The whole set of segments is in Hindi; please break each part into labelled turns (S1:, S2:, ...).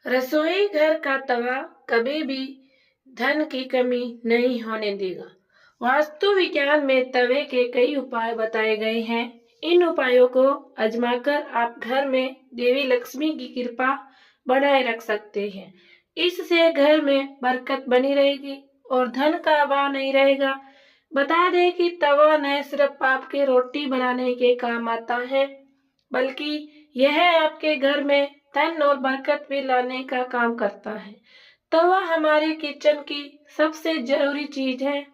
S1: रसोई घर का तवा कभी भी धन की कमी नहीं होने देगा। वास्तु विज्ञान में तवे के कई उपाय बताए गए हैं। इन उपायों को आजमाकर आप घर में देवी लक्ष्मी की कृपा बनाए रख सकते हैं। इससे घर में बरकत बनी रहेगी और धन का अभाव नहीं रहेगा। बता दें कि तवा न सिर्फ आपके रोटी बनाने के काम आता है, बल्कि यह आपके घर में धन और बरकत भी लाने का काम करता है। तवा हमारे किचन की सबसे जरूरी चीज है।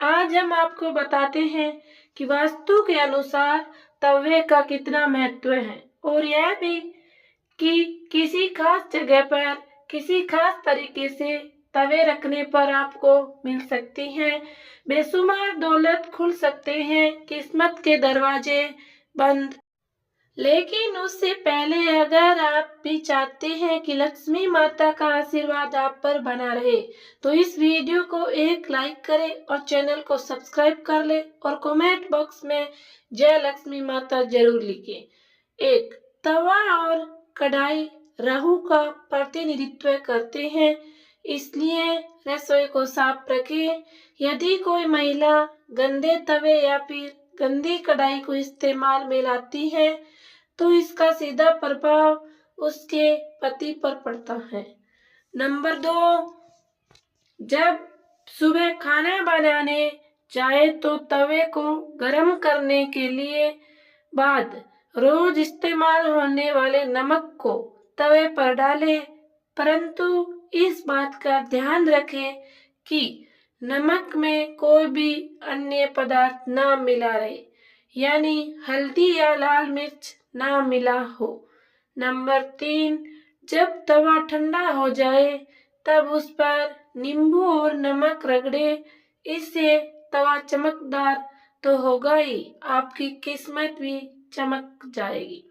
S1: आज हम आपको बताते हैं कि वास्तु के अनुसार तवे का कितना महत्व है, और यह भी कि किसी खास जगह पर किसी खास तरीके से तवे रखने पर आपको मिल सकती हैं बेशुमार दौलत, खुल सकते हैं किस्मत के दरवाजे बंद। लेकिन उससे पहले अगर आप भी चाहते हैं कि लक्ष्मी माता का आशीर्वाद आप पर बना रहे, तो इस वीडियो को एक लाइक करें और चैनल को सब्सक्राइब कर लें और कमेंट बॉक्स में जय लक्ष्मी माता जरूर लिखें। एक, तवा और कढ़ाई राहु का प्रतिनिधित्व करते हैं, इसलिए रसोई को साफ रखें। यदि कोई महिला गंदे तवे या फिर गंदी कढ़ाई को इस्तेमाल में लाती है, तो इसका सीधा प्रभाव उसके पति पर पड़ता है। नंबर 2, जब सुबह खाना बनाने जाए तो तवे को गर्म करने के लिए बाद रोज इस्तेमाल होने वाले नमक को तवे पर डालें, परंतु इस बात का ध्यान रखें कि नमक में कोई भी अन्य पदार्थ ना मिला रहे, यानी हल्दी या लाल मिर्च ना मिला हो। नंबर 3, जब तवा ठंडा हो जाए तब उस पर नींबू और नमक रगड़े। इससे तवा चमकदार तो होगा ही, आपकी किस्मत भी चमक जाएगी।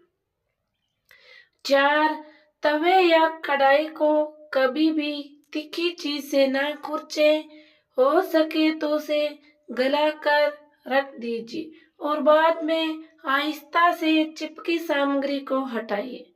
S1: 4, तवे या कढ़ाई को कभी भी तीखी चीज से ना खुरचे। हो सके तो उसे गलाकर रख दीजिए और बाद में आहिस्ता से चिपकी सामग्री को हटाइए।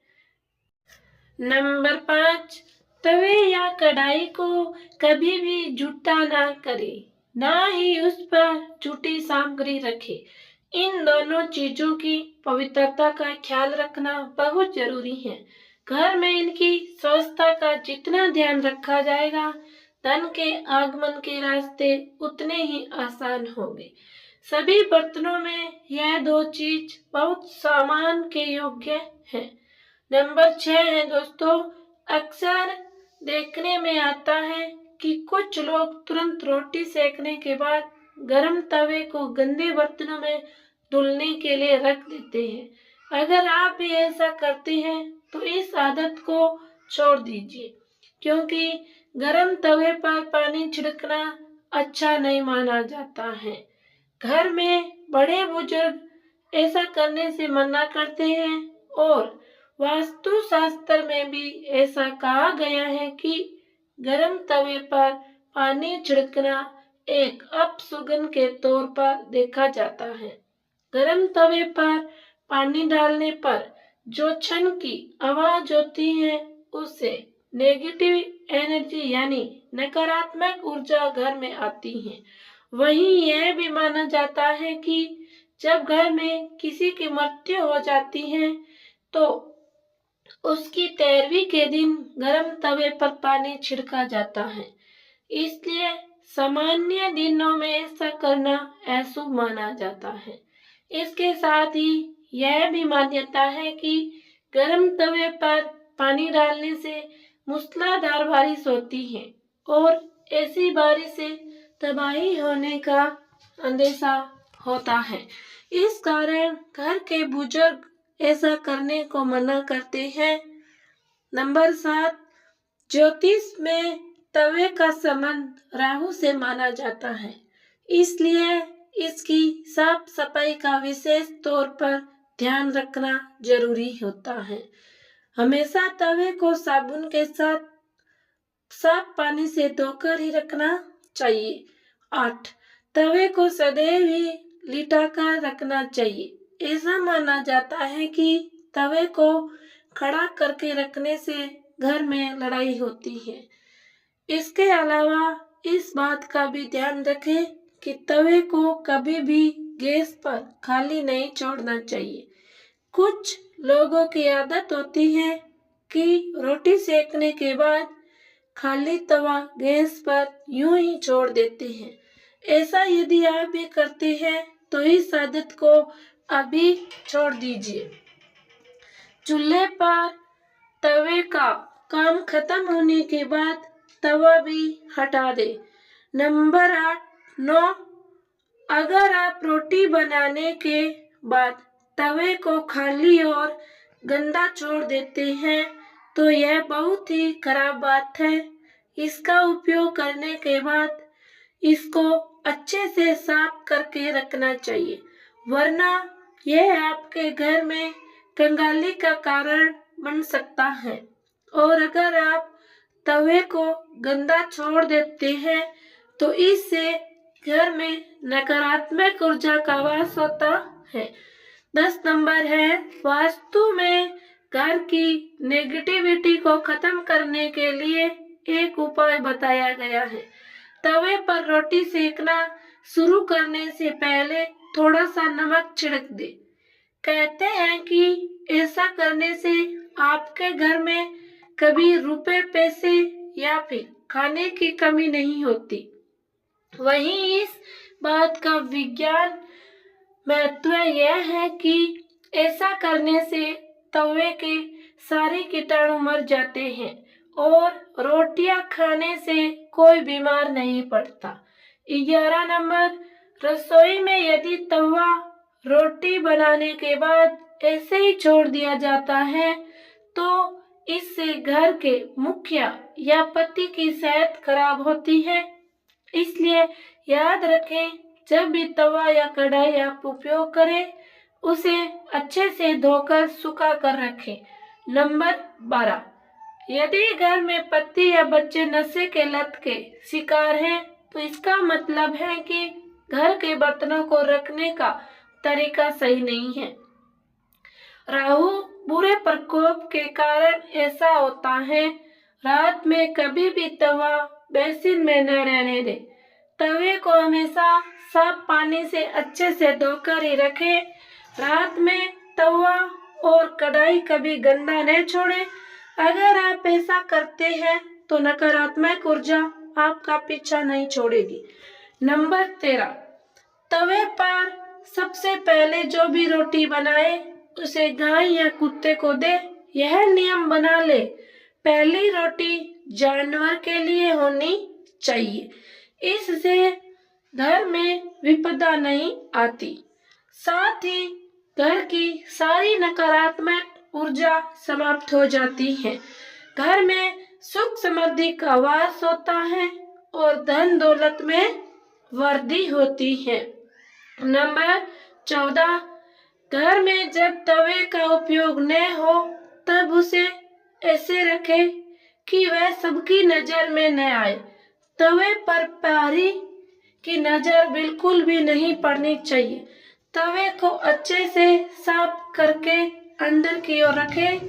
S1: नंबर 5, तवे या कढ़ाई को कभी भी जूठा ना करें, ना ही उस पर जूठी सामग्री रखें। इन दोनों चीजों की पवित्रता का ख्याल रखना बहुत जरूरी है। घर में इनकी स्वच्छता का जितना ध्यान रखा जाएगा, धन के आगमन के रास्ते उतने ही आसान होंगे। सभी बर्तनों में यह दो चीज बहुत सामान के योग्य है। नंबर 6 है दोस्तों, अक्सर देखने में आता है कि कुछ लोग तुरंत रोटी सेकने के बाद गर्म तवे को गंदे बर्तनों में धुलने के लिए रख देते हैं। अगर आप भी ऐसा करते हैं तो इस आदत को छोड़ दीजिए, क्योंकि गर्म तवे पर पानी छिड़कना अच्छा नहीं माना जाता है। घर में बड़े बुजुर्ग ऐसा करने से मना करते हैं और वास्तु शास्त्र में भी ऐसा कहा गया है कि गर्म तवे पर पानी छिड़कना एक अपशगुन के तौर पर देखा जाता है। गर्म तवे पर पानी डालने पर जो क्षण की आवाज होती है, उससे नेगेटिव एनर्जी यानी नकारात्मक ऊर्जा घर में आती है। वहीं यह भी माना जाता है कि जब घर में किसी की मृत्यु हो जाती है तो उसकी 13वीं के दिन गर्म तवे पर पानी छिड़का जाता है। इसलिए सामान्य दिनों में ऐसा करना अशुभ माना जाता है। इसके साथ ही यह भी मान्यता है कि गर्म तवे पर पानी डालने से मूसलाधार बारिश होती है और ऐसी बारिश से तबाही होने का अंदेशा होता है। इस कारण घर के बुजुर्ग ऐसा करने को मना करते हैं। नंबर 7, ज्योतिष में तवे का संबंध राहु से माना जाता है, इसलिए इसकी साफ सफाई का विशेष तौर पर ध्यान रखना जरूरी होता है। हमेशा तवे को साबुन के साथ साफ पानी से धोकर ही रखना चाहिए। 8, तवे को सदैव ही लिटाकर रखना चाहिए। ऐसा माना जाता है कि तवे को खड़ा करके रखने से घर में लड़ाई होती है। इसके अलावा इस बात का भी ध्यान रखें कि तवे को कभी भी गैस पर खाली नहीं छोड़ना चाहिए। कुछ लोगों की आदत होती है कि रोटी सेकने के बाद खाली तवा गैस पर यूं ही छोड़ देते हैं। ऐसा यदि आप भी करते हैं तो इस आदत को अभी छोड़ दीजिए। चूल्हे पर तवे का काम खत्म होने के बाद तवा भी हटा दे। नंबर 8, 9, अगर आप रोटी बनाने के बाद तवे को खाली और गंदा छोड़ देते हैं तो यह बहुत ही खराब बात है। इसका उपयोग करने के बाद इसको अच्छे से साफ करके रखना चाहिए, वरना यह आपके घर में कंगाली का कारण बन सकता है। और अगर आप तवे को गंदा छोड़ देते हैं तो इससे घर में नकारात्मक ऊर्जा का वास होता है। 10 नंबर है, वास्तु में घर की नेगेटिविटी को खत्म करने के लिए एक उपाय बताया गया है। तवे पर रोटी सेकना शुरू करने से पहले थोड़ा सा नमक छिड़क दे। कहते हैं कि ऐसा करने से आपके घर में कभी रुपए पैसे या फिर खाने की कमी नहीं होती। वहीं इस बात का विज्ञान महत्व यह है कि ऐसा करने से तवे के सारे कीटाणु मर जाते हैं और रोटियां खाने से कोई बीमार नहीं पड़ता। 11 नंबर, रसोई में यदि तवा रोटी बनाने के बाद ऐसे ही छोड़ दिया जाता है तो इससे घर के मुखिया या पति की सेहत खराब होती है। इसलिए याद रखें, जब भी तवा या कढ़ाई आप उपयोग करें उसे अच्छे से धोकर सुखा कर रखें। नंबर 12, यदि घर में पति या बच्चे नशे के लत के शिकार हैं तो इसका मतलब है कि घर के बर्तनों को रखने का तरीका सही नहीं है। राहु बुरे प्रकोप के कारण ऐसा होता है। रात में कभी भी तवा बेसिन में न रहने दे। तवे को हमेशा साफ पानी से अच्छे से धोकर ही रखें। रात में तवा और कढ़ाई कभी गंदा न छोड़ें। अगर आप ऐसा करते हैं तो नकारात्मक ऊर्जा आपका पीछा नहीं छोड़ेगी। नंबर 13, तवे पर सबसे पहले जो भी रोटी बनाए उसे गाय या कुत्ते को दे। यह नियम बना ले, पहली रोटी जानवर के लिए होनी चाहिए। इससे घर में विपदा नहीं आती, साथ ही घर की सारी नकारात्मक ऊर्जा समाप्त हो जाती है। घर में सुख समृद्धि का वास होता है और धन दौलत में वृद्धि होती है। नंबर 14, घर में जब तवे का उपयोग न हो तब उसे ऐसे रखें कि वह सबकी नजर में न आए। तवे पर पारी की नजर बिल्कुल भी नहीं पड़नी चाहिए। तवे को अच्छे से साफ करके अंदर की ओर रखें।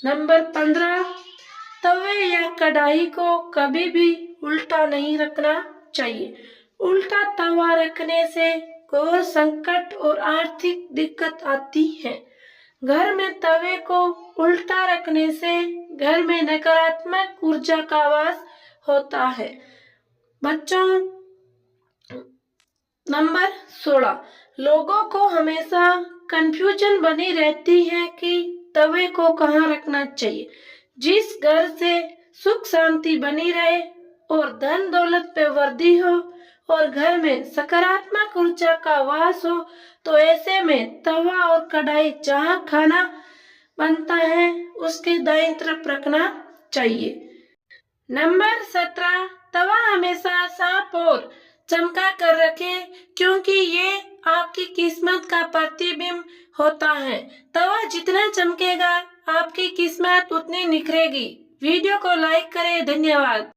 S1: नंबर 15, तवे या कढ़ाई को कभी भी उल्टा नहीं रखना चाहिए। उल्टा तवा रखने से घोर संकट और आर्थिक दिक्कत आती है। घर में तवे को उल्टा रखने से घर में नकारात्मक ऊर्जा का वास होता है। बच्चों, नंबर 16, लोगों को हमेशा कंफ्यूजन बनी रहती है कि तवे को कहाँ रखना चाहिए। जिस घर से सुख शांति बनी रहे और धन दौलत पे वृद्धि हो और घर में सकारात्मक ऊर्जा का वास हो तो ऐसे में तवा और कढ़ाई जहाँ खाना बनता है उसके दाईं तरफ रखना चाहिए। नंबर 17, तवा हमेशा साफ और चमका कर रखें क्योंकि ये आपकी किस्मत का प्रतिबिंब होता है। तवा जितना चमकेगा आपकी किस्मत उतनी निखरेगी। वीडियो को लाइक करें। धन्यवाद।